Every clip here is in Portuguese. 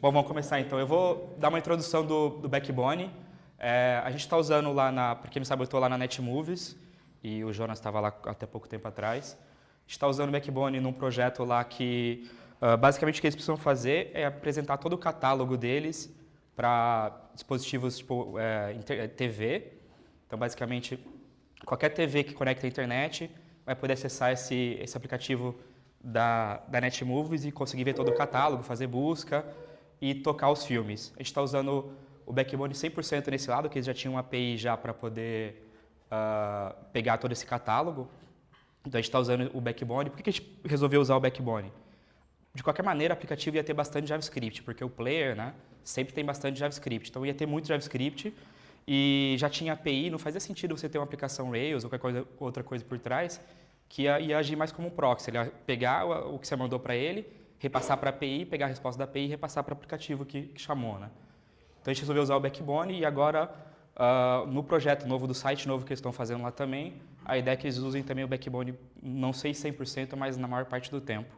Bom, vamos começar então. Eu vou dar uma introdução do Backbone. A gente está usando lá para quem não sabe, eu estou lá na Netmovies e o Jonas estava lá até pouco tempo atrás. A gente está usando o Backbone num projeto lá que, basicamente, o que eles precisam fazer é apresentar todo o catálogo deles para dispositivos tipo TV. Então, basicamente, qualquer TV que conecta à internet vai poder acessar esse aplicativo da Netmovies e conseguir ver todo o catálogo, fazer busca e tocar os filmes. A gente está usando o Backbone 100% nesse lado, que eles já tinham uma API já para poder pegar todo esse catálogo. Então a gente está usando o Backbone. Por que a gente resolveu usar o Backbone? De qualquer maneira, o aplicativo ia ter bastante JavaScript, porque o player, né, sempre tem bastante JavaScript. Então ia ter muito JavaScript e já tinha API, não fazia sentido você ter uma aplicação Rails ou qualquer outra coisa por trás que ia agir mais como um proxy. Ele ia pegar o que você mandou para ele, repassar para a API, pegar a resposta da API e repassar para o aplicativo que chamou, né? Então a gente resolveu usar o Backbone e agora, no projeto novo do site novo que eles estão fazendo lá também, a ideia é que eles usem também o Backbone, não sei 100%, mas na maior parte do tempo.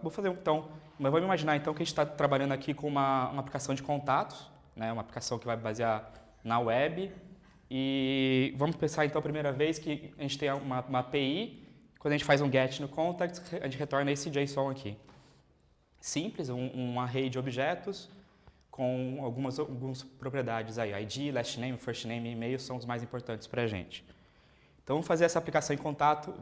Vou fazer então, mas vamos imaginar então que a gente está trabalhando aqui com uma aplicação de contatos, né? Uma aplicação que vai basear na web. E vamos pensar então a primeira vez que a gente tem uma API, quando a gente faz um get no contact, a gente retorna esse JSON aqui. Simples, um array de objetos com algumas propriedades aí. ID, last name, first name e e-mail são os mais importantes para a gente. Então vamos fazer essa aplicação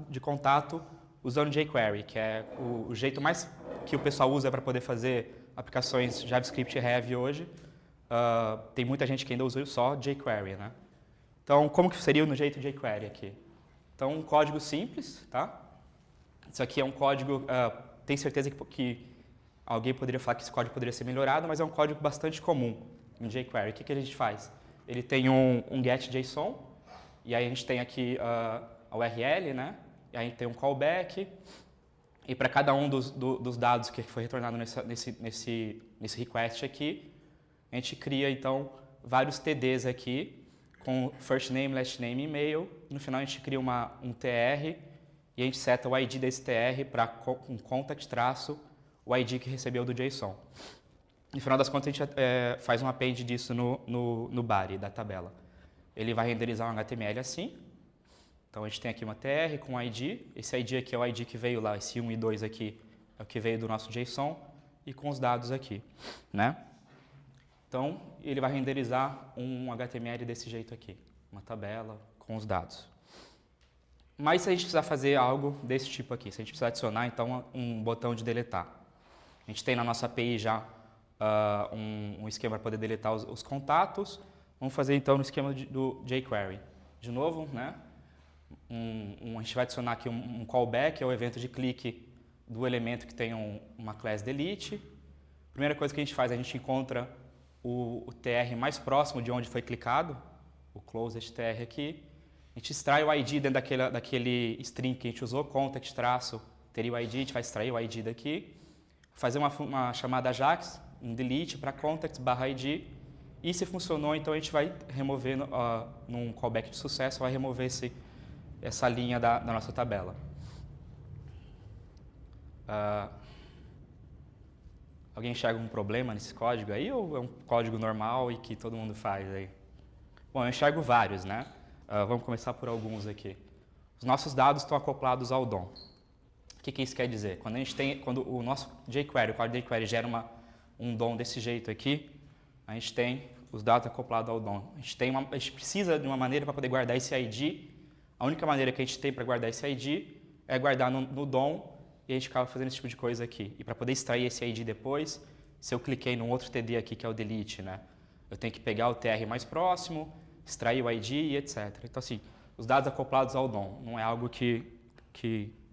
de contato usando jQuery, que é o jeito mais que o pessoal usa para poder fazer aplicações JavaScript heavy hoje. Tem muita gente que ainda usa só jQuery, né? Então, como que seria no jeito de jQuery aqui? Então, um código simples, tá? Isso aqui é um código, tenho certeza que alguém poderia falar que esse código poderia ser melhorado, mas é um código bastante comum em jQuery. O que a gente faz? Ele tem um getJSON, e aí a gente tem aqui a URL, né? E aí a gente tem um callback, e para cada um dos dados que foi retornado nesse request aqui, a gente cria, então, vários TDs aqui, com first name, last name e e-mail. No final a gente cria um TR e a gente seta o ID desse TR para um contact traço o ID que recebeu do JSON. No final das contas a gente faz um append disso no body da tabela. Ele vai renderizar um HTML assim. Então a gente tem aqui uma TR com ID. Esse ID aqui é o ID que veio lá, esse 1 e 2 aqui é o que veio do nosso JSON e com os dados aqui, né? Então, ele vai renderizar um HTML desse jeito aqui, uma tabela com os dados. Mas se a gente precisar fazer algo desse tipo aqui, se a gente precisar adicionar, então, um botão de deletar. A gente tem na nossa API já um esquema para poder deletar os contatos. Vamos fazer, então, no esquema do jQuery. De novo, né? A gente vai adicionar aqui um callback, é o evento de clique do elemento que tem uma class delete. Primeira coisa que a gente faz, a gente encontra o TR mais próximo de onde foi clicado, o closest TR aqui. A gente extrai o ID dentro daquele string que a gente usou, contact traço, teria o ID, a gente vai extrair o ID daqui, fazer uma chamada AJAX, um delete para contact /ID, e se funcionou, então a gente vai remover, num callback de sucesso, vai remover essa linha da nossa tabela. Alguém enxerga um problema nesse código aí ou é um código normal e que todo mundo faz aí? Bom, eu enxergo vários, né? Vamos começar por alguns aqui. Os nossos dados estão acoplados ao DOM. O que isso quer dizer? Quando o nosso jQuery, o código jQuery gera um DOM desse jeito aqui, a gente tem os dados acoplados ao DOM. A gente precisa de uma maneira para poder guardar esse ID. A única maneira que a gente tem para guardar esse ID é guardar no DOM. E a gente acaba fazendo esse tipo de coisa aqui. E para poder extrair esse ID depois, se eu cliquei num outro TD aqui, que é o delete, né? Eu tenho que pegar o TR mais próximo, extrair o ID e etc. Então, assim, os dados acoplados ao DOM não é algo que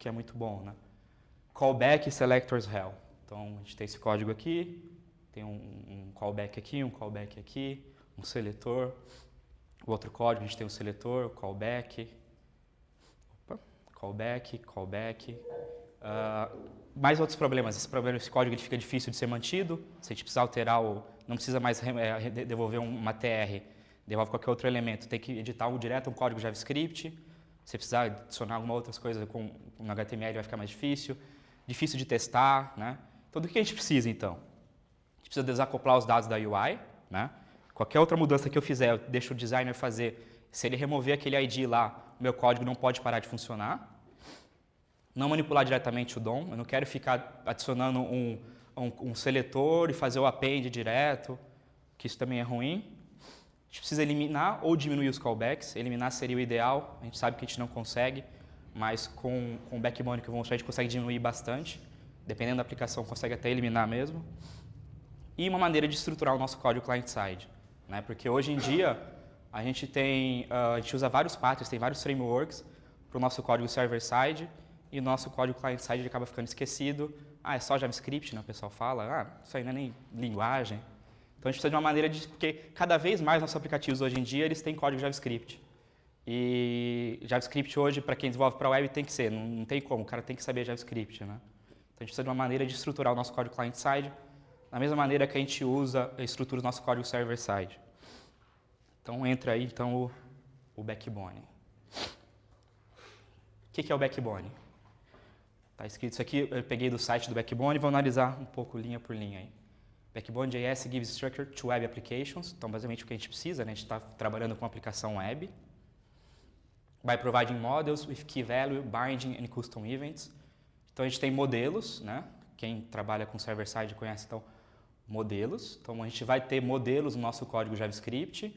é muito bom, né? Callback selectors hell. Então, a gente tem esse código aqui, tem um callback aqui, um callback aqui, um seletor. O outro código, a gente tem um seletor, callback, callback. Mais outros problemas. Esse código ele fica difícil de ser mantido. Se a gente precisar alterar, não precisa mais devolver uma TR, devolve qualquer outro elemento. Tem que editar direto um código JavaScript. Se precisar adicionar alguma outra coisa com HTML vai ficar mais difícil. Difícil de testar, né? Então, do que a gente precisa, então? gente precisa desacoplar os dados da UI, né? Qualquer outra mudança que eu fizer, eu deixo o designer fazer. Se ele remover aquele ID lá, o meu código não pode parar de funcionar. Não manipular diretamente o DOM, eu não quero ficar adicionando um seletor e fazer o append direto, que isso também é ruim. A gente precisa eliminar ou diminuir os callbacks. Eliminar seria o ideal, a gente sabe que a gente não consegue, mas com o Backbone que eu vou mostrar a gente consegue diminuir bastante. Dependendo da aplicação, consegue até eliminar mesmo. E uma maneira de estruturar o nosso código client-side, né? Porque hoje em dia a gente usa vários patterns, tem vários frameworks para o nosso código server-side e o nosso código client-side acaba ficando esquecido. É só JavaScript, né? O pessoal fala, isso aí não é nem linguagem. Então a gente precisa de uma maneira de... Porque cada vez mais nossos aplicativos hoje em dia eles têm código JavaScript. E JavaScript hoje, para quem desenvolve para web, tem que ser, não tem como, o cara tem que saber JavaScript, né? Então a gente precisa de uma maneira de estruturar o nosso código client-side da mesma maneira que a gente estrutura o nosso código server-side. Então entra aí então o Backbone. O que é o Backbone? Está escrito isso aqui, eu peguei do site do Backbone e vou analisar um pouco linha por linha aí. Backbone.js gives structure to web applications. Então, basicamente, o que a gente precisa, né? A gente está trabalhando com uma aplicação web. By providing models with key value, binding and custom events. Então, a gente tem modelos, né? Quem trabalha com server-side conhece, então, modelos. Então, a gente vai ter modelos no nosso código JavaScript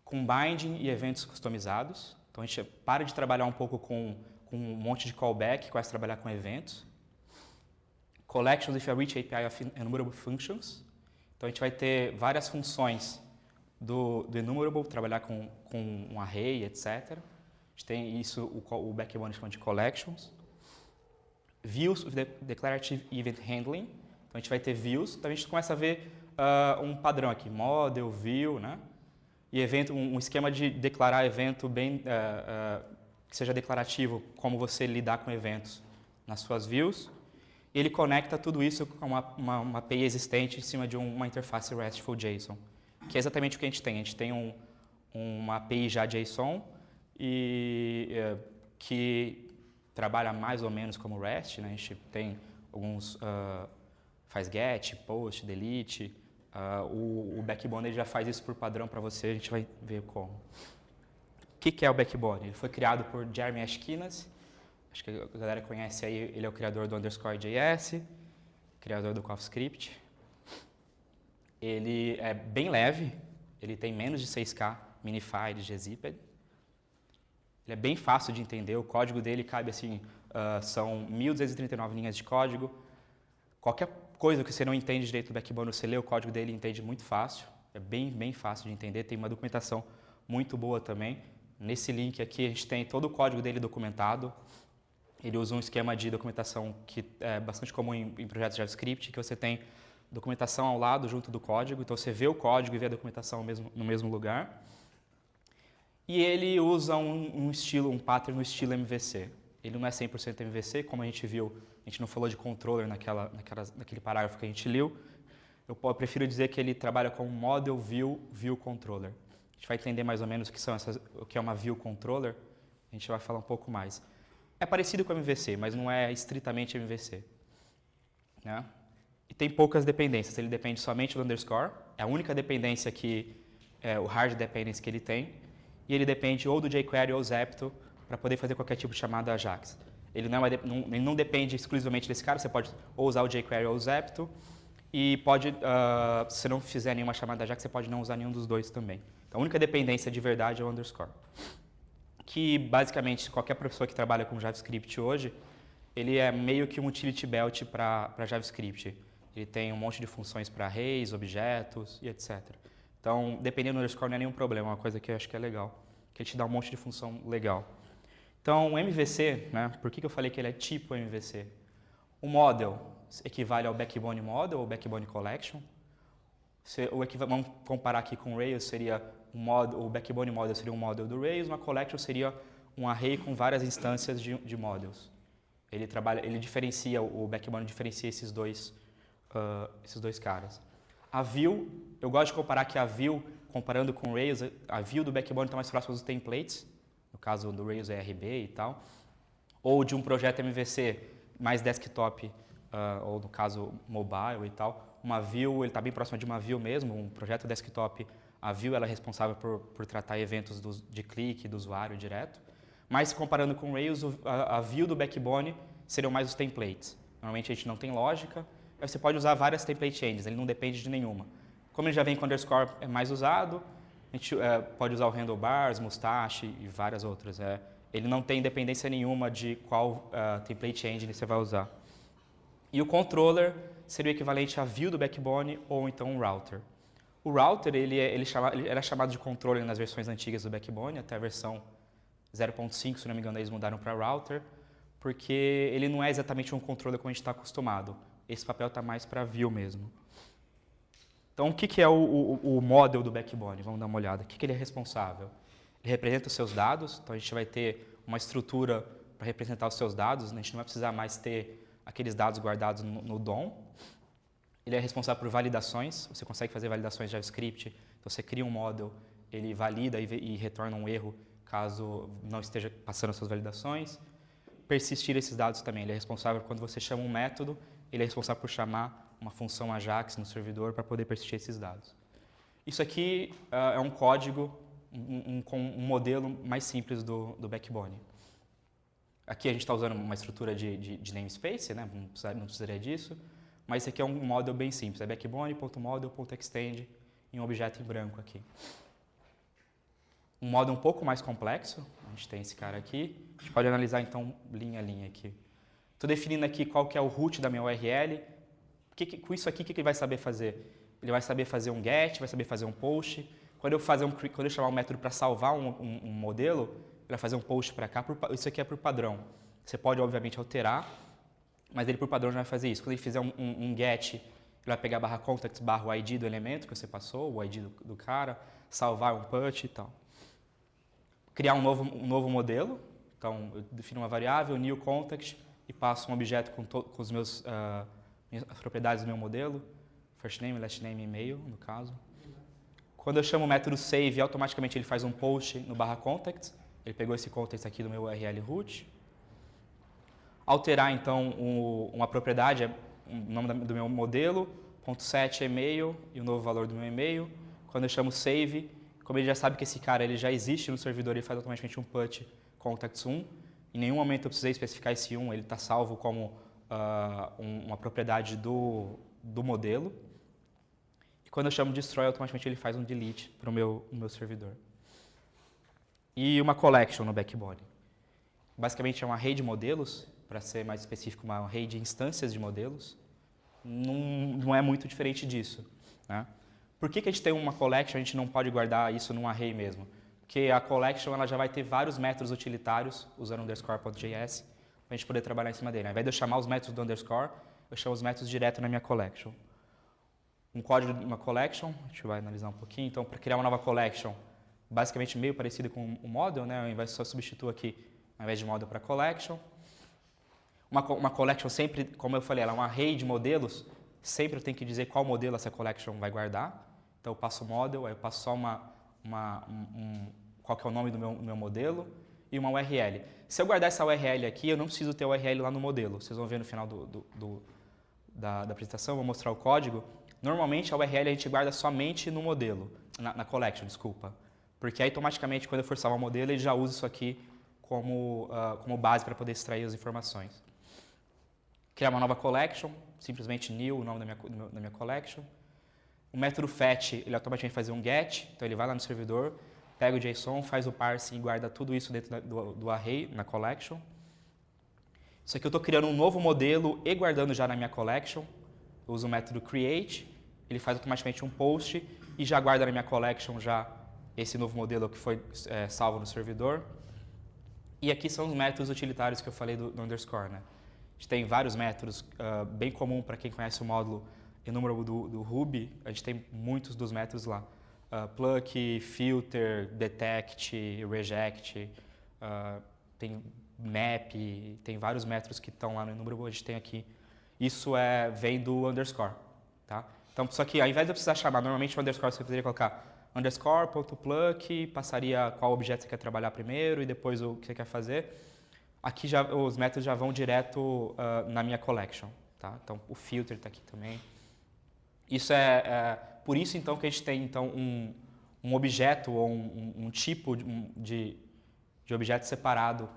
com binding e eventos customizados. Então, a gente para de trabalhar um pouco com um monte de callback e começa a trabalhar com eventos. Collections with a rich API of enumerable functions. Então, a gente vai ter várias funções do enumerable, trabalhar com um array, etc. A gente tem isso, o Backbone chama de collections. Views with declarative event handling. Então, a gente vai ter views. Então, a gente começa a ver um padrão aqui, model, view, né? E evento, um esquema de declarar evento bem, que seja declarativo, como você lidar com eventos nas suas views. E ele conecta tudo isso com uma API existente em cima de uma interface RESTful JSON, que é exatamente o que a gente tem. A gente tem uma API já JSON que trabalha mais ou menos como REST, né? A gente tem alguns, faz get, post, delete. O Backbone ele já faz isso por padrão para você, a gente vai ver como. O que é o Backbone? Ele foi criado por Jeremy Ashkenazi. Acho que a galera conhece aí, ele é o criador do _JS, criador do CoffeeScript. Ele é bem leve, ele tem menos de 6K minify de gzipped. Ele é bem fácil de entender, o código dele cabe assim, são 1.239 linhas de código. Qualquer coisa que você não entende direito do Backbone, você lê o código dele e entende muito fácil. É bem fácil de entender, tem uma documentação muito boa também. Nesse link aqui a gente tem todo o código dele documentado. Ele usa um esquema de documentação que é bastante comum em projetos JavaScript, que você tem documentação ao lado junto do código, então você vê o código e vê a documentação no mesmo lugar. E ele usa um pattern no estilo MVC. Ele não é 100% MVC, como a gente viu, a gente não falou de controller naquele parágrafo que a gente leu. Eu prefiro dizer que ele trabalha com model, view, controller. A gente vai entender mais ou menos o que é uma view controller, a gente vai falar um pouco mais. É parecido com o MVC, mas não é estritamente MVC. Né? E tem poucas dependências, ele depende somente do underscore, é a única dependência o hard dependence que ele tem, e ele depende ou do jQuery ou Zepto para poder fazer qualquer tipo de chamada Ajax. Ele não depende exclusivamente desse cara, você pode ou usar o jQuery ou o Zepto, e se você não fizer nenhuma chamada Ajax, você pode não usar nenhum dos dois também. Então, a única dependência de verdade é o underscore. Que, basicamente, qualquer professor que trabalha com JavaScript hoje, ele é meio que um utility belt para JavaScript. Ele tem um monte de funções para arrays, objetos e etc. Então, dependendo do underscore não é nenhum problema, é uma coisa que eu acho que é legal, que ele te dá um monte de função legal. Então, o MVC, né, por que eu falei que ele é tipo MVC? O model equivale ao Backbone Model ou Backbone Collection. Vamos comparar aqui com o Rails, seria o Backbone Model seria um model do Rails, uma Collection seria um array com várias instâncias de models. O Backbone diferencia esses dois caras. A view, eu gosto de comparar que a view, comparando com o Rails, a view do Backbone está mais próxima dos templates, no caso do Rails é RB e tal, ou de um projeto MVC mais desktop, ou no caso mobile e tal. uma view, ele está bem próximo de uma view mesmo, um projeto desktop. A view ela é responsável por tratar eventos de clique do usuário direto. Mas comparando com o Rails, a view do backbone seriam mais os templates. Normalmente a gente não tem lógica, aí você pode usar várias template changes, ele não depende de nenhuma. Como ele já vem com underscore é mais usado, a gente pode usar o handlebars, mustache e várias outras. Ele não tem dependência nenhuma de qual template engine você vai usar. E o controller seria o equivalente à view do backbone ou então um router. O router ele era chamado de controller nas versões antigas do backbone, até a versão 0.5, se não me engano, eles mudaram para router, porque ele não é exatamente um controller como a gente está acostumado. Esse papel está mais para view mesmo. Então, o que é o model do backbone? Vamos dar uma olhada. O que ele é responsável? Ele representa os seus dados, então a gente vai ter uma estrutura para representar os seus dados, a gente não vai precisar mais ter aqueles dados guardados no DOM. Ele é responsável por validações, você consegue fazer validações de JavaScript, então você cria um model, ele valida e retorna um erro caso não esteja passando as suas validações. Persistir esses dados também, ele é responsável quando você chama um método, ele é responsável por chamar uma função AJAX no servidor para poder persistir esses dados. Isso aqui é um código, um modelo mais simples do backbone. Aqui a gente está usando uma estrutura de namespace, né? Não precisaria disso, mas esse aqui é um model bem simples, é backbone.model.extend em um objeto em branco aqui. Um model um pouco mais complexo, a gente tem esse cara aqui, a gente pode analisar então linha a linha aqui. Estou definindo aqui qual que é o root da minha URL, com isso aqui o que ele vai saber fazer? Ele vai saber fazer um get, vai saber fazer um post. Quando eu chamar um método para salvar um modelo, ele vai fazer um post para cá, isso aqui é por padrão. Você pode obviamente alterar, mas ele por padrão já vai fazer isso. Quando ele fizer um get, ele vai pegar /context o ID do elemento que você passou, o ID do cara, salvar um put e tal. Criar um novo modelo, então eu defino uma variável, new context, e passo um objeto com as propriedades do meu modelo, first name, last name e e-mail, no caso. Quando eu chamo o método save, automaticamente ele faz um post no /context, ele pegou esse context aqui do meu URL root. Alterar, então, uma propriedade, o nome do meu modelo, .set e-mail e o novo valor do meu e-mail. Quando eu chamo save, como ele já sabe que esse cara ele já existe no servidor, ele faz automaticamente um put context1. Em nenhum momento eu precisei especificar esse 1, ele está salvo como uma propriedade do modelo. E quando eu chamo destroy, automaticamente ele faz um delete para o meu servidor. E uma collection no backbone. Basicamente é um array de modelos, para ser mais específico, um array de instâncias de modelos. Não é muito diferente disso, né? Por que a gente tem uma collection e a gente não pode guardar isso num array mesmo? Porque a collection ela já vai ter vários métodos utilitários, usando underscore.js, para a gente poder trabalhar em cima dele. Ao invés de eu chamar os métodos do underscore, eu chamo os métodos direto na minha collection. Um código de uma collection, a gente vai analisar um pouquinho. Então, para criar uma nova collection, basicamente meio parecido com o model, né? Ao invés de só substituir aqui, ao invés de model para collection. Uma collection sempre, como eu falei, ela é um array de modelos, sempre eu tenho que dizer qual modelo essa collection vai guardar. Então, eu passo model, aí eu passo só qual que é o nome do meu modelo e uma URL. Se eu guardar essa URL aqui, eu não preciso ter a URL lá no modelo. Vocês vão ver no final da apresentação, eu vou mostrar o código. Normalmente, a URL a gente guarda somente no modelo, na collection, desculpa. Porque aí, automaticamente, quando eu for salvar o modelo, ele já usa isso aqui como base para poder extrair as informações. Criar uma nova collection, simplesmente new, o nome da minha collection. O método fetch, ele automaticamente faz um get, então ele vai lá no servidor, pega o JSON, faz o parsing e guarda tudo isso dentro do array, na collection. Isso aqui eu estou criando um novo modelo e guardando já na minha collection. Eu uso o método create, ele faz automaticamente um post e já guarda na minha collection já esse novo modelo que foi salvo no servidor. E aqui são os métodos utilitários que eu falei do underscore, né? A gente tem vários métodos, bem comum para quem conhece o módulo enumerable do Ruby, a gente tem muitos dos métodos lá. Pluck, filter, detect, reject, tem map, tem vários métodos que estão lá no enumerable, a gente tem aqui. Isso vem do underscore, tá? Então, só que ao invés de eu precisar chamar, normalmente o underscore você poderia colocar underscore.pluck, passaria qual objeto você quer trabalhar primeiro e depois o que você quer fazer. Aqui os métodos já vão direto na minha collection, tá? Então o filter está aqui também. Isso por isso então que a gente tem então um objeto ou um tipo de objeto separado,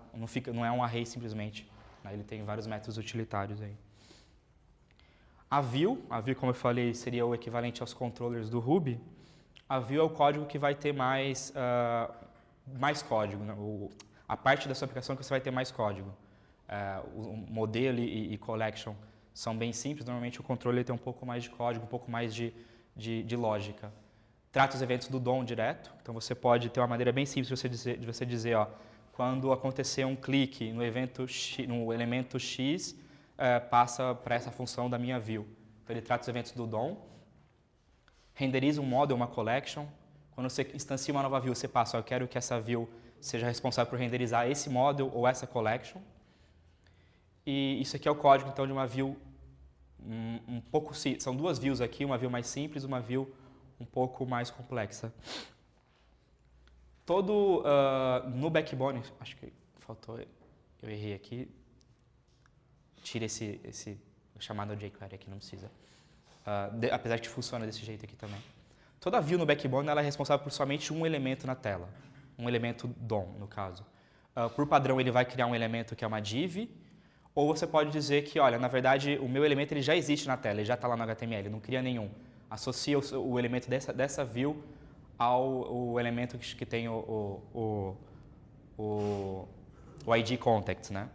não é um array simplesmente, né? Ele tem vários métodos utilitários aí. A view, como eu falei, seria o equivalente aos controllers do Ruby. A view é o código que vai ter mais código, né? A parte da sua aplicação que você vai ter mais código. O modelo e collection são bem simples, normalmente o controller tem um pouco mais de código, um pouco mais de lógica. Trata os eventos do DOM direto, então você pode ter uma maneira bem simples de você dizer, ó, quando acontecer um clique no elemento X, passa para essa função da minha view. Então ele trata os eventos do DOM, renderiza um model, uma collection. Quando você instancia uma nova view, você passa, ó, eu quero que essa view seja responsável por renderizar esse model ou essa collection. E isso aqui é o código então de uma view são duas views aqui, uma view mais simples, uma view um pouco mais complexa. No Backbone, acho que faltou, eu errei aqui, tira esse chamado jQuery aqui, não precisa. Apesar de que funciona desse jeito aqui também. Toda view no Backbone ela é responsável por somente um elemento na tela, um elemento DOM, no caso. Por padrão, ele vai criar um elemento que é uma div, ou você pode dizer que, olha, na verdade, o meu elemento ele já existe na tela, ele já está lá no HTML, não cria nenhum. Associa o elemento dessa view ao elemento que tem o ID context, né?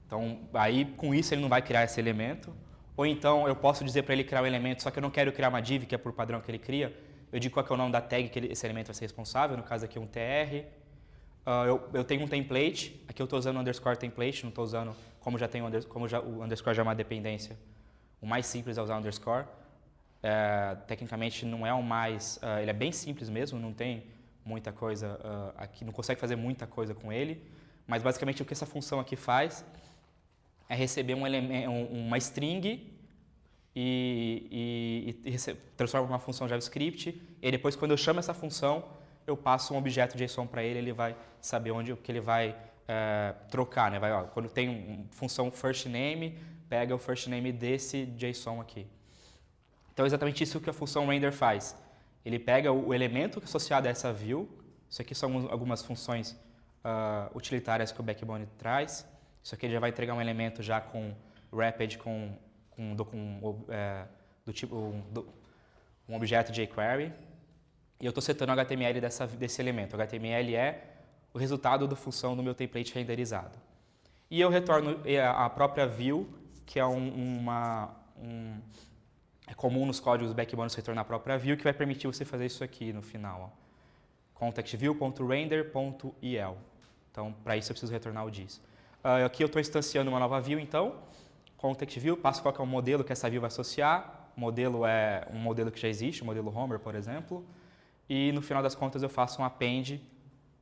Então, aí com isso ele não vai criar esse elemento. Ou então eu posso dizer para ele criar um elemento, só que eu não quero criar uma div, que é por padrão que ele cria. Eu digo qual que é o nome da tag que esse elemento vai ser responsável, no caso aqui um tr. Eu tenho um template, aqui eu estou usando o underscore template, não estou usando, como o underscore já é uma dependência, o mais simples é usar o underscore. Tecnicamente não é o mais, ele é bem simples mesmo, não tem muita coisa aqui, não consegue fazer muita coisa com ele, mas basicamente o que essa função aqui faz é receber uma string e transforma uma função JavaScript, e depois quando eu chamo essa função, eu passo um objeto JSON para ele, ele vai saber o que ele vai trocar, né? Quando tem uma função firstName, pega o firstName desse JSON aqui. Então é exatamente isso que a função render faz. Ele pega o elemento associado a essa view, isso aqui são algumas funções utilitárias que o Backbone traz. Isso aqui já vai entregar um elemento já com wrapped, do tipo um objeto jQuery. E eu estou setando o HTML desse elemento. O HTML é o resultado da função do meu template renderizado. E eu retorno a própria view, que é é comum nos códigos do Backbone você retornar a própria view, que vai permitir você fazer isso aqui no final. contextView.render.el. Então, para isso eu preciso retornar o dis. Aqui eu estou instanciando uma nova view, então. ContextView, passo qual que é o modelo que essa view vai associar. O modelo é um modelo que já existe, o modelo Homer, por exemplo. E no final das contas eu faço um append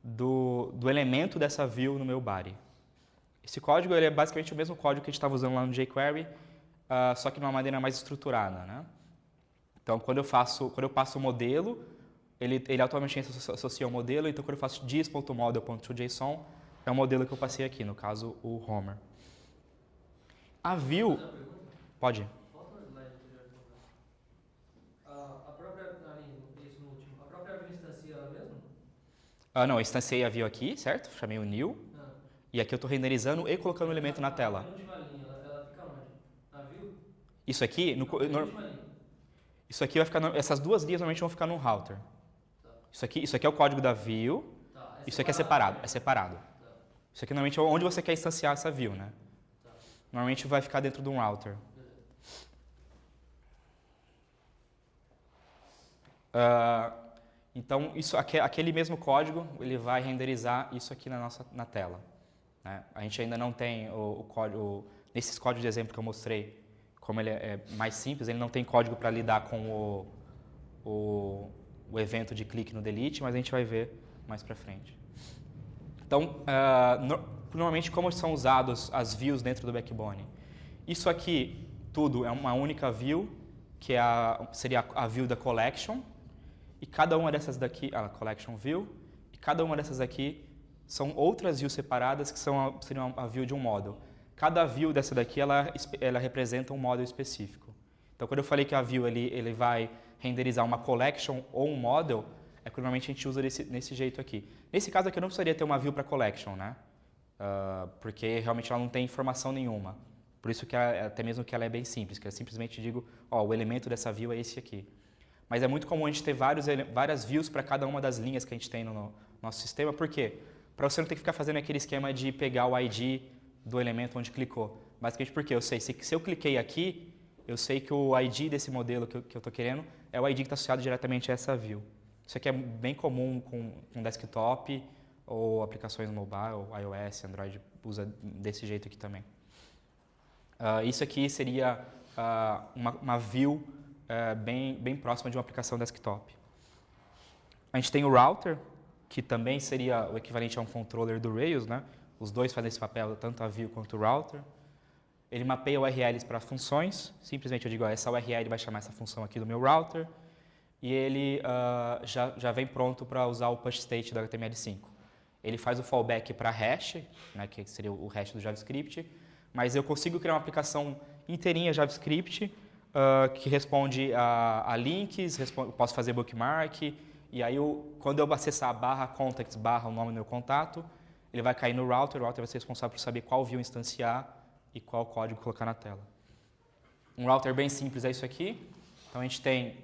do elemento dessa view no meu body. Esse código ele é basicamente o mesmo código que a gente estava usando lá no jQuery, só que de uma maneira mais estruturada, né? Então, quando eu passo o modelo, ele automaticamente associa o modelo. Então, quando eu faço dis.model.toJSON, é o modelo que eu passei aqui, no caso, o Homer. A view... Pode. A própria view instancia ela mesma? Não, eu instanciei a view aqui, certo? Chamei o new. E aqui eu estou renderizando e colocando o elemento na tela. A última linha, ela fica onde? Na view? Isso aqui... Isso aqui vai ficar... Essas duas linhas normalmente vão ficar no router. Tá. Isso aqui é o código da view. Tá, isso aqui é separado. Tá. Isso aqui normalmente é onde você quer instanciar essa view, né? Tá. Normalmente vai ficar dentro de um router. Então, aquele mesmo código, ele vai renderizar isso aqui na tela. Né? A gente ainda não tem o código... Nesses códigos de exemplo que eu mostrei, como ele é mais simples, ele não tem código para lidar com o evento de clique no delete, mas a gente vai ver mais para frente. Então, normalmente, como são usados as views dentro do Backbone? Isso aqui, tudo é uma única view, que seria a view da collection, e cada uma dessas daqui, a collection view, e cada uma dessas aqui são outras views separadas que seriam a view de um model. Cada view dessa daqui, ela representa um model específico. Então, quando eu falei que a view ele vai renderizar uma collection ou um model, é que normalmente a gente usa nesse jeito aqui. Nesse caso aqui eu não precisaria ter uma view para collection, né? Porque realmente ela não tem informação nenhuma. Por isso que até mesmo que ela é bem simples, que eu simplesmente digo, ó, o elemento dessa view é esse aqui. Mas é muito comum a gente ter várias views para cada uma das linhas que a gente tem no nosso sistema. Por quê? Para você não ter que ficar fazendo aquele esquema de pegar o ID do elemento onde clicou. Basicamente porque eu sei, se eu cliquei aqui, eu sei que o ID desse modelo que eu estou querendo é o ID que está associado diretamente a essa view. Isso aqui é bem comum com desktop ou aplicações mobile, iOS, Android, usa desse jeito aqui também. Isso aqui seria uma view bem próxima de uma aplicação desktop. A gente tem o router, que também seria o equivalente a um controller do Rails, né? Os dois fazem esse papel, tanto a view quanto o router. Ele mapeia URLs para funções, simplesmente eu digo, essa URL vai chamar essa função aqui do meu router, e ele já vem pronto para usar o push state do HTML5. Ele faz o fallback para hash, né, que seria o hash do JavaScript, mas eu consigo criar uma aplicação inteirinha JavaScript que responde a links, posso fazer bookmark, e aí quando eu acessar a barra contacts, barra o nome do meu contato, ele vai cair no router, o router vai ser responsável por saber qual view instanciar e qual código colocar na tela. Um router bem simples é isso aqui. Então a gente tem,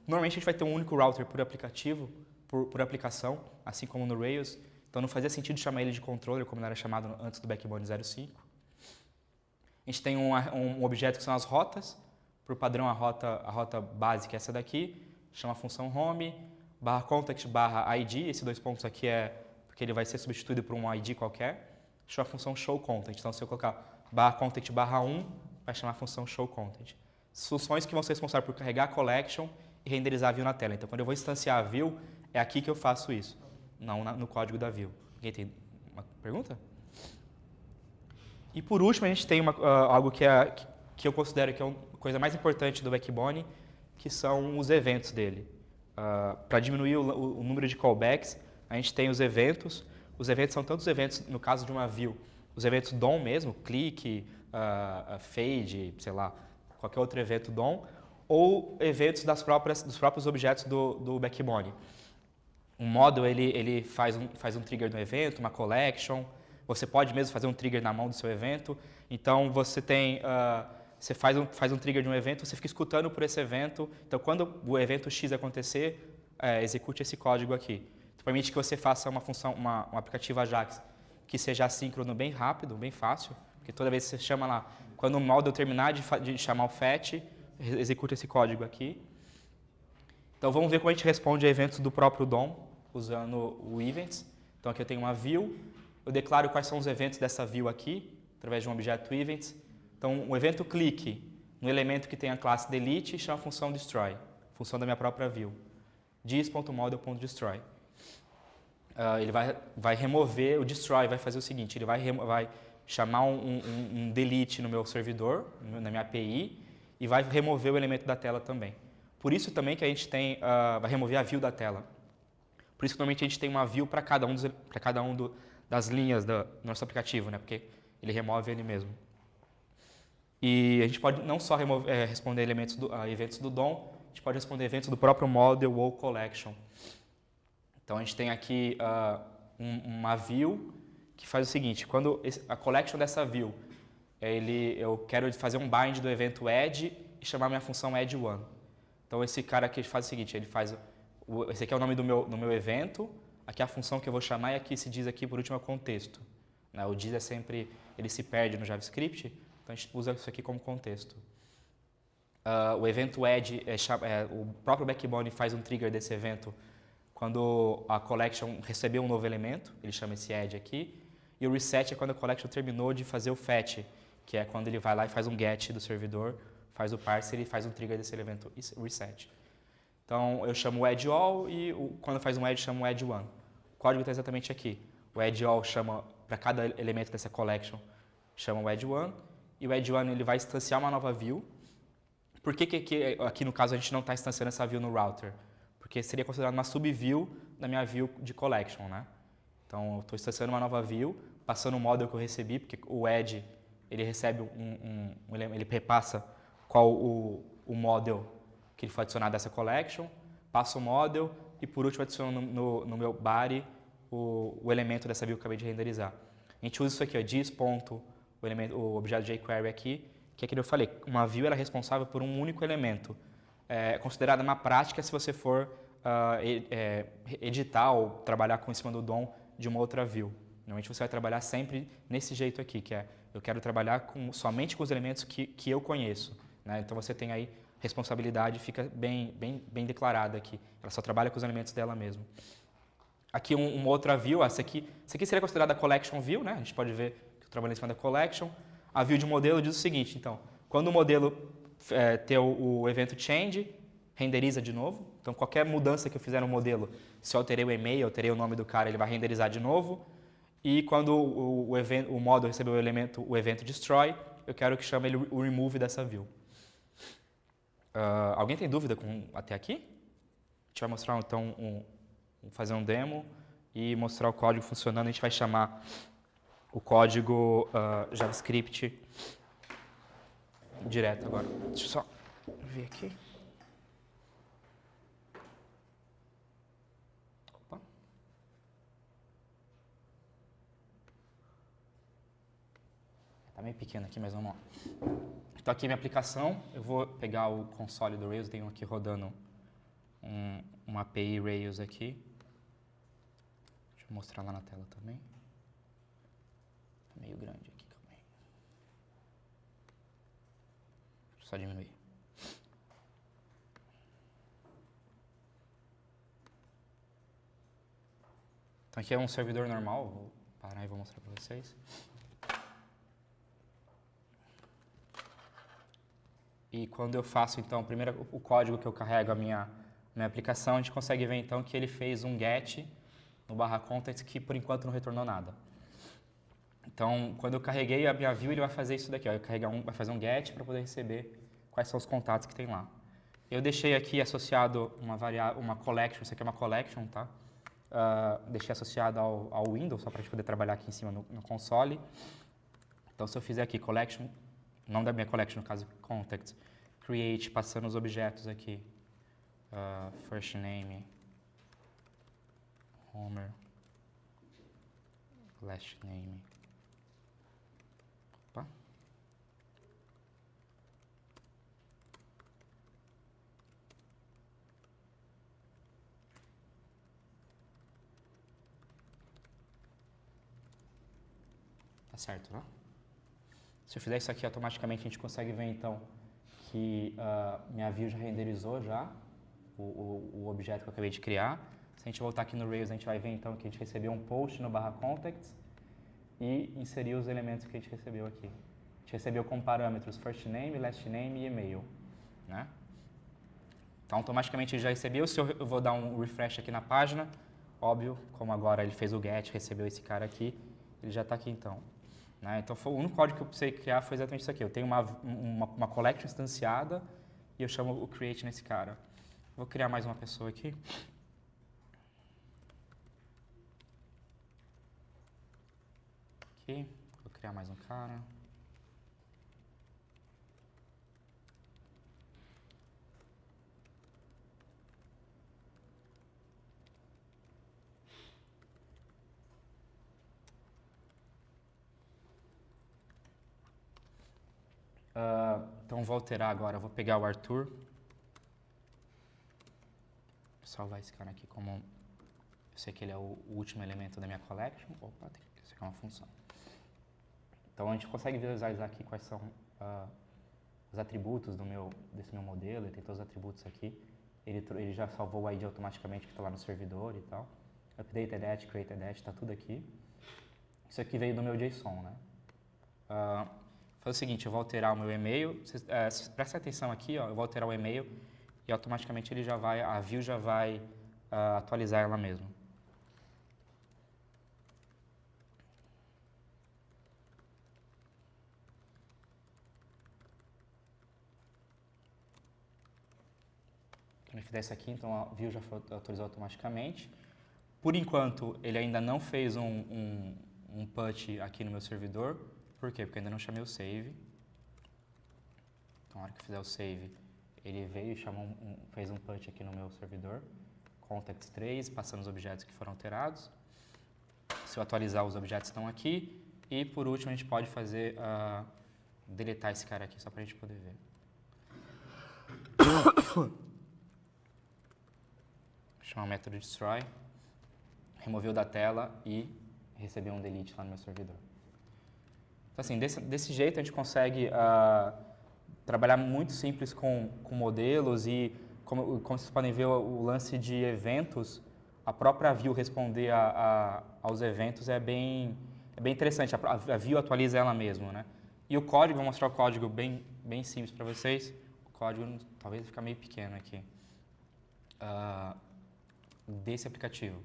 normalmente a gente vai ter um único router por aplicativo, por aplicação, assim como no Rails. Então não fazia sentido chamar ele de controller, como ele era chamado antes do Backbone 05. A gente tem um objeto que são as rotas. Por padrão, a rota básica é essa daqui. Chama a função home, barra contact, barra ID. Esses dois pontos aqui é porque ele vai ser substituído por um ID qualquer. Chama a função show content. Então, se eu colocar barra content barra 1, vai chamar a função show content. Funções que vão ser responsáveis por carregar a collection e renderizar a view na tela. Então, quando eu vou instanciar a view, é aqui que eu faço isso, não no código da view. Alguém tem uma pergunta? E por último, a gente tem algo que eu considero que é a coisa mais importante do Backbone, que são os eventos dele. Para diminuir o número de callbacks, a gente tem os eventos. Os eventos são tantos eventos, no caso de uma view, os eventos DOM mesmo, clique, fade, sei lá, qualquer outro evento DOM, ou eventos dos próprios objetos do Backbone. Um model, ele faz um trigger no evento, uma collection. Você pode mesmo fazer um trigger na mão do seu evento. Então, você faz um trigger de um evento, você fica escutando por esse evento. Então, quando o evento X acontecer, execute esse código aqui. Isso permite que você faça uma função, um aplicativo Ajax que seja assíncrono bem rápido, bem fácil. Porque toda vez que você chama lá, quando o model terminar de chamar o fetch, execute esse código aqui. Então, vamos ver como a gente responde a eventos do próprio DOM, usando o events. Então, aqui eu tenho uma view, eu declaro quais são os eventos dessa view aqui, através de um objeto events. Então, o evento clique no elemento que tem a classe delete chama a função destroy, função da minha própria view. dis.model.destroy. Ele vai remover, o destroy vai fazer o seguinte, ele vai chamar um delete no meu servidor, na minha API, e vai remover o elemento da tela também. Por isso também que a gente tem, vai remover a view da tela. Por isso que normalmente a gente tem uma view para cada um das linhas do nosso aplicativo, né? Porque ele remove ele mesmo. E a gente pode não só responder eventos do DOM, a gente pode responder eventos do próprio model ou collection. Então a gente tem aqui uma view que faz o seguinte, quando a collection dessa view, eu quero fazer um bind do evento add e chamar minha função add1. Então esse cara aqui faz o seguinte, esse aqui é o nome do meu evento, aqui é a função que eu vou chamar e aqui se diz aqui por último é o contexto. Né? O diz é sempre, ele se perde no JavaScript, então a gente usa isso aqui como contexto. O evento add, o próprio Backbone faz um trigger desse evento quando a collection recebeu um novo elemento, ele chama esse add aqui, e o reset é quando a collection terminou de fazer o fetch, que é quando ele vai lá e faz um get do servidor, faz o parser e faz um trigger desse evento reset. Então, eu chamo o add all e quando faz um add, chamo o add one. O código está exatamente aqui. O add all chama, para cada elemento dessa collection, chama o add one, e o add one ele vai instanciar uma nova view. Por que aqui no caso a gente não está instanciando essa view no router? Porque seria considerado uma subview da minha view de collection, né? Então, eu estou instanciando uma nova view, passando o model que eu recebi, porque o add ele recebe ele repassa qual o model que ele foi adicionado dessa collection, passo o model e por último adiciono no meu body o elemento dessa view que eu acabei de renderizar. A gente usa isso aqui, ó, o objeto jQuery aqui, que é aquilo que eu falei, uma view era responsável por um único elemento. É considerada na prática se você for editar ou trabalhar em cima do DOM de uma outra view. Normalmente você vai trabalhar sempre nesse jeito aqui, que é, eu quero trabalhar somente com os elementos que eu conheço. Né? Então você tem aí responsabilidade, fica bem declarada aqui. Ela só trabalha com os elementos dela mesmo. Aqui uma outra view, essa aqui seria considerada a collection view, né? A gente pode ver que eu trabalhei em cima da collection. A view de modelo diz o seguinte, então, quando o modelo ter o evento change, renderiza de novo. Então, qualquer mudança que eu fizer no modelo, se eu alterei o e-mail, alterei o nome do cara, ele vai renderizar de novo. E quando o model receber o evento destroy, eu quero que chame ele o remove dessa view. Alguém tem dúvida até aqui? A gente vai mostrar, então, fazer um demo e mostrar o código funcionando. A gente vai chamar o código JavaScript direto agora. Deixa eu só ver aqui. Opa. Tá meio pequeno aqui, mas vamos lá. Então aqui é minha aplicação. Eu vou pegar o console do Rails. Eu tenho aqui rodando uma API Rails aqui. Deixa eu mostrar lá na tela também. Tá meio grande aqui, calma aí. Deixa eu só diminuir. Então aqui é um servidor normal, vou parar e vou mostrar para vocês. E quando eu faço, então, primeiro o código que eu carrego a minha aplicação, a gente consegue ver, então, que ele fez um get no /context que, por enquanto, não retornou nada. Então, quando eu carreguei a minha view, ele vai fazer isso daqui, ó, vai fazer um get para poder receber quais são os contatos que tem lá. Eu deixei aqui associado uma collection, isso aqui é uma collection, tá? Deixei associado ao Windows, só para a gente poder trabalhar aqui em cima no console. Então, se eu fizer aqui collection, o nome da minha collection, no caso, contact, create, passando os objetos aqui, first name, Homer, last name. Opa. Tá certo, né? Se eu fizer isso aqui, automaticamente a gente consegue ver, então, que minha view já renderizou o objeto que eu acabei de criar. Se a gente voltar aqui no Rails, a gente vai ver, então, que a gente recebeu um post no /contacts e inseriu os elementos que a gente recebeu aqui. A gente recebeu como parâmetros first name, last name e e-mail, né? Então, automaticamente ele já recebeu. Se eu vou dar um refresh aqui na página, óbvio, como agora ele fez o get, recebeu esse cara aqui, ele já está aqui, então. Né? Então, o único código que eu precisei criar foi exatamente isso aqui. Eu tenho uma collection instanciada e eu chamo o create nesse cara. Vou criar mais uma pessoa aqui. Aqui, vou criar mais um cara. Então vou alterar agora, vou pegar o Arthur. Vou salvar esse cara aqui como... Eu sei que ele é o último elemento da minha collection. Opa, isso aqui é uma função. Então a gente consegue visualizar aqui quais são os atributos desse meu modelo. Ele tem todos os atributos aqui. Ele já salvou o ID automaticamente que está lá no servidor e tal. Update edit, create edit, está tudo aqui. Isso aqui veio do meu JSON, né? Faz o seguinte, eu vou alterar o meu e-mail. Presta atenção aqui, ó, eu vou alterar o e-mail e automaticamente a view já vai atualizar ela mesma. Quando eu fizer isso aqui, então a view já foi atualizada automaticamente. Por enquanto, ele ainda não fez um put aqui no meu servidor. Por quê? Porque eu ainda não chamei o save. Então, na hora que eu fizer o save, ele veio e fez um punch aqui no meu servidor. Contacts 3, passando os objetos que foram alterados. Se eu atualizar, os objetos estão aqui. E, por último, a gente pode fazer, deletar esse cara aqui, só para a gente poder ver. Vou chamar o método destroy, removeu da tela e recebeu um delete lá no meu servidor. Então, assim, desse jeito a gente consegue trabalhar muito simples com modelos e, como vocês podem ver, o lance de eventos, a própria view responder aos eventos é bem interessante. A view atualiza ela mesma, né? E o código, vou mostrar o código bem simples para vocês. O código talvez fique meio pequeno aqui. Desse aplicativo.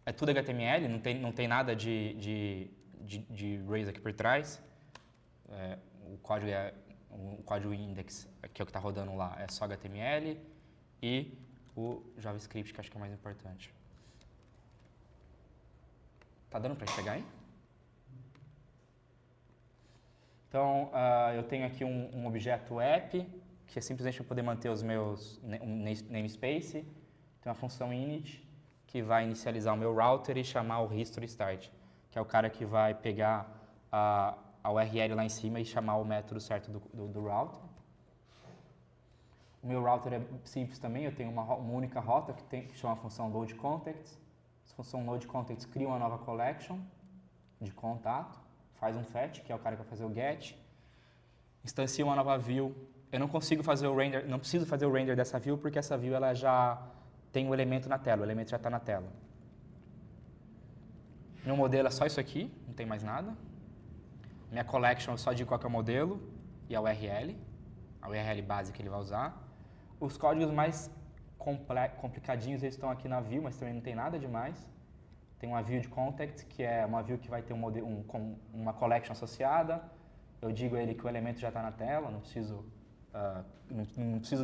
É tudo HTML, não tem nada de Rails aqui por trás. O código index, que é o que está rodando lá, é só HTML e o JavaScript, que acho que é o mais importante. Tá dando para enxergar aí? Então, eu tenho aqui um objeto app, que é simplesmente para poder manter os meus namespace. Tem uma função init, que vai inicializar o meu router e chamar o history start, que é o cara que vai pegar a URL lá em cima e chamar o método certo do router. O meu router é simples também, eu tenho uma única rota que chama a função load contacts. Essa função load contacts cria uma nova collection de contato, faz um fetch, que é o cara que vai fazer o get, instancia uma nova view. Eu não consigo fazer o render, não preciso fazer o render dessa view porque essa view ela já tem o elemento na tela, o elemento já está na tela. Meu modelo é só isso aqui, não tem mais nada. Minha collection eu só digo qual que é o modelo e a URL base que ele vai usar. Os códigos mais complicadinhos eles estão aqui na view, mas também não tem nada demais. Tem uma view de contact, que é uma view que vai ter uma collection associada. Eu digo a ele que o elemento já está na tela, não preciso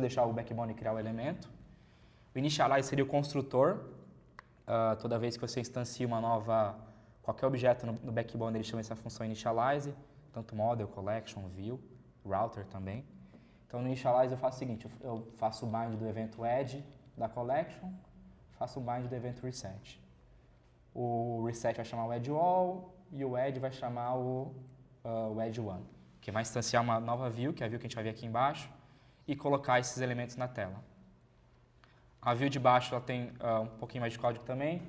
deixar o backbone criar o elemento. O initialize seria o construtor. Toda vez que você instancia qualquer objeto no backbone, ele chama essa função initialize, tanto model, collection, view, router também. Então, no initialize eu faço o seguinte, eu faço o bind do evento add da collection, faço o bind do evento reset. O reset vai chamar o add all e o add vai chamar o add one, que vai instanciar uma nova view, que é a view que a gente vai ver aqui embaixo, e colocar esses elementos na tela. A view de baixo ela tem um pouquinho mais de código também,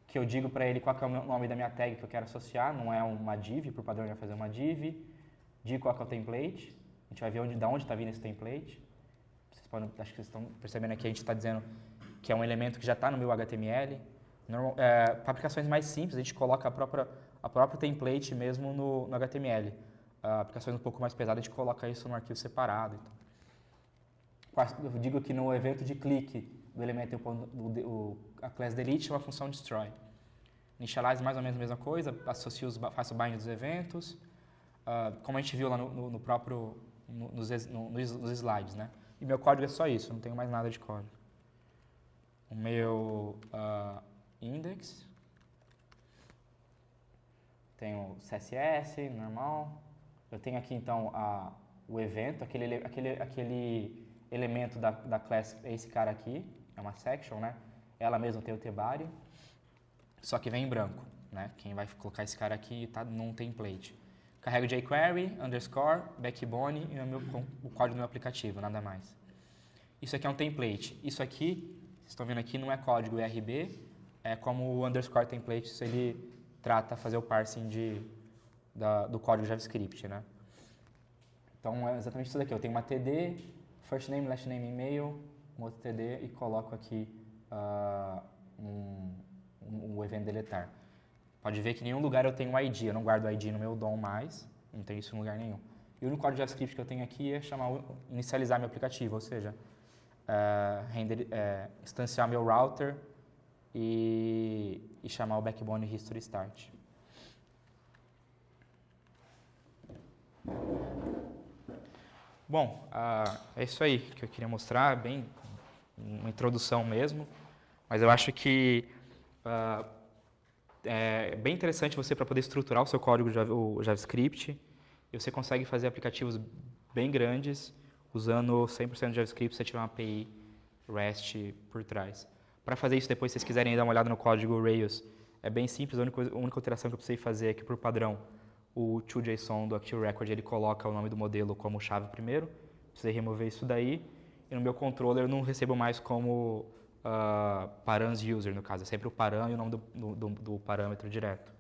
que eu digo para ele qual que é o nome da minha tag que eu quero associar, não é uma div, por padrão ele vai fazer uma div, digo qual que é o template, a gente vai ver de onde está vindo esse template. Acho que vocês estão percebendo aqui, a gente está dizendo que é um elemento que já está no meu HTML. Para aplicações mais simples, a gente coloca a própria template mesmo no HTML. Aplicações um pouco mais pesadas, a gente coloca isso num arquivo separado. Então. Eu digo que no evento de clique do elemento a class delete é uma função destroy. Initialize mais ou menos a mesma coisa, faço o bind dos eventos, como a gente viu lá nos slides, né? E meu código é só isso, não tenho mais nada de código. O meu index, tenho CSS normal, eu tenho aqui então o evento, aquele elemento da class é esse cara aqui, é uma section, né? Ela mesma tem o tbody, só que vem em branco, né? Quem vai colocar esse cara aqui está num template. Carrego jQuery, underscore, backbone e o código do meu aplicativo, nada mais. Isso aqui é um template. Isso aqui, vocês estão vendo aqui, não é código RB, é como o underscore template, isso ele trata fazer o parsing do código JavaScript, né? Então é exatamente isso daqui. Eu tenho uma TD, first name, last name, e-mail, um outro TD e coloco aqui um event deletar. Pode ver que em nenhum lugar eu tenho ID, eu não guardo ID no meu DOM mais, não tenho isso em lugar nenhum. E o único código JavaScript que eu tenho aqui é inicializar meu aplicativo, ou seja, instanciar meu router e chamar o backbone history start. Bom, é isso aí que eu queria mostrar, bem uma introdução mesmo, mas eu acho que é bem interessante você para poder estruturar o seu código o JavaScript, e você consegue fazer aplicativos bem grandes, usando 100% de JavaScript, você tira uma API REST por trás. Para fazer isso, depois, se vocês quiserem dar uma olhada no código Rails, é bem simples, a única alteração que eu precisei fazer é que, por padrão, o toJSON do ActiveRecord, ele coloca o nome do modelo como chave primeiro, precisei remover isso daí, e no meu controller eu não recebo mais como params user, no caso, é sempre o param e o nome do parâmetro direto.